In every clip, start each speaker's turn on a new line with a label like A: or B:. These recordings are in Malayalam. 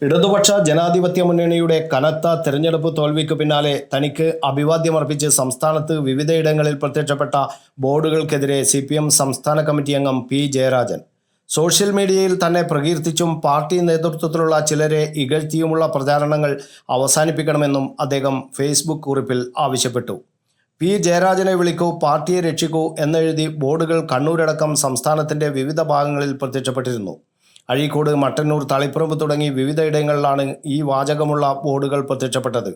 A: ഇടതുപക്ഷ ജനാധിപത്യ മുന്നണിയുടെ കനത്ത തെരഞ്ഞെടുപ്പ് തോൽവിക്ക് പിന്നാലെ തനിക്ക് അഭിവാദ്യമർപ്പിച്ച് സംസ്ഥാനത്ത് വിവിധയിടങ്ങളിൽ പ്രത്യക്ഷപ്പെട്ട ബോർഡുകൾക്കെതിരെ CPM സംസ്ഥാന കമ്മിറ്റി അംഗം P. ജയരാജൻ സോഷ്യൽ മീഡിയയിൽ തന്നെ പ്രകീർത്തിച്ചും പാർട്ടി നേതൃത്വത്തിലുള്ള ചിലരെ ഇകഴ്ത്തിയുമുള്ള പ്രചാരണങ്ങൾ അവസാനിപ്പിക്കണമെന്നും അദ്ദേഹം ഫേസ്ബുക്ക് കുറിപ്പിൽ ആവശ്യപ്പെട്ടു. P. ജയരാജനെ വിളിക്കൂ, പാർട്ടിയെ രക്ഷിക്കൂ എന്നെഴുതി ബോർഡുകൾ കണ്ണൂരടക്കം സംസ്ഥാനത്തിൻ്റെ വിവിധ ഭാഗങ്ങളിൽ പ്രത്യക്ഷപ്പെട്ടിരുന്നു. അഴീക്കോട്, മട്ടന്നൂർ, തളിപ്പറമ്പ് തുടങ്ങി വിവിധയിടങ്ങളിലാണ് ഈ വാചകമുള്ള ബോർഡുകൾ പ്രത്യക്ഷപ്പെട്ടത്.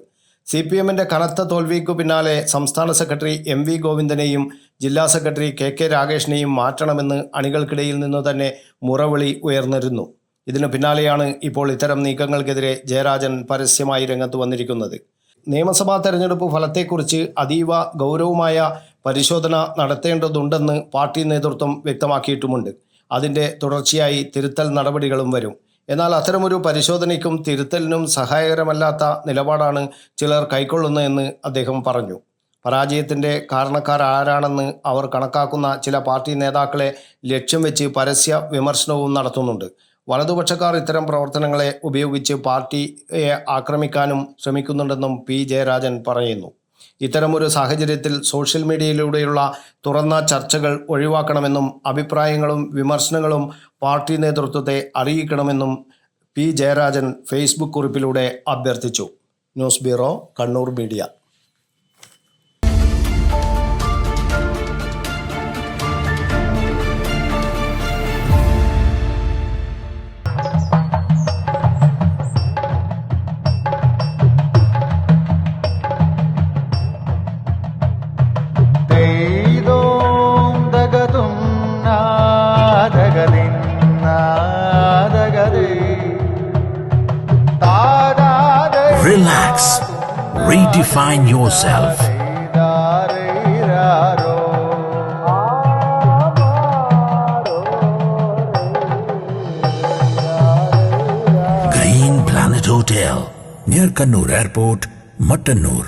A: CPMൻ്റെ കനത്ത തോൽവിക്കു പിന്നാലെ സംസ്ഥാന സെക്രട്ടറി MV ഗോവിന്ദനെയും ജില്ലാ സെക്രട്ടറി KK രാഗേഷിനെയും മാറ്റണമെന്ന് അണികൾക്കിടയിൽ നിന്ന് തന്നെ മുറവിളി ഉയർന്നിരുന്നു. ഇതിനു പിന്നാലെയാണ് ഇപ്പോൾ ഇത്തരം നീക്കങ്ങൾക്കെതിരെ ജയരാജൻ പരസ്യമായി രംഗത്ത് വന്നിരിക്കുന്നത്. നിയമസഭാ തെരഞ്ഞെടുപ്പ് ഫലത്തെക്കുറിച്ച് അതീവ ഗൗരവമായ പരിശോധന നടത്തേണ്ടതുണ്ടെന്ന് പാർട്ടി നേതൃത്വം വ്യക്തമാക്കിയിട്ടുമുണ്ട്. അതിൻ്റെ തുടർച്ചയായി തിരുത്തൽ നടപടികളും വരും. എന്നാൽ അത്തരമൊരു പരിശോധനയ്ക്കും തിരുത്തലിനും സഹായകരമല്ലാത്ത നിലപാടാണ് ചിലർ കൈക്കൊള്ളുന്നതെന്ന് അദ്ദേഹം പറഞ്ഞു. പരാജയത്തിൻ്റെ കാരണക്കാരാരാണെന്ന് അവർ കണക്കാക്കുന്ന ചില പാർട്ടി നേതാക്കളെ ലക്ഷ്യം വെച്ച് പരസ്യ വിമർശനവും നടത്തുന്നുണ്ട്. വലതുപക്ഷക്കാർ ഇത്തരം പ്രവർത്തനങ്ങളെ ഉപയോഗിച്ച് പാർട്ടിയെ ആക്രമിക്കാനും ശ്രമിക്കുന്നുണ്ടെന്നും P. ജയരാജൻ പറയുന്നു. ഇത്തരമൊരു സാഹചര്യത്തിൽ സോഷ്യൽ മീഡിയയിലൂടെയുള്ള തുറന്ന ചർച്ചകൾ ഒഴിവാക്കണമെന്നും അഭിപ്രായങ്ങളും വിമർശനങ്ങളും പാർട്ടി നേതൃത്വത്തെ അറിയിക്കണമെന്നും P. ജയരാജൻ ഫേസ്ബുക്ക് കുറിപ്പിലൂടെ അഭ്യർത്ഥിച്ചു. News bureau, Kannur media.
B: Relax. Redefine yourself. Green Planet Hotel, near Kannur Airport, Mattannur.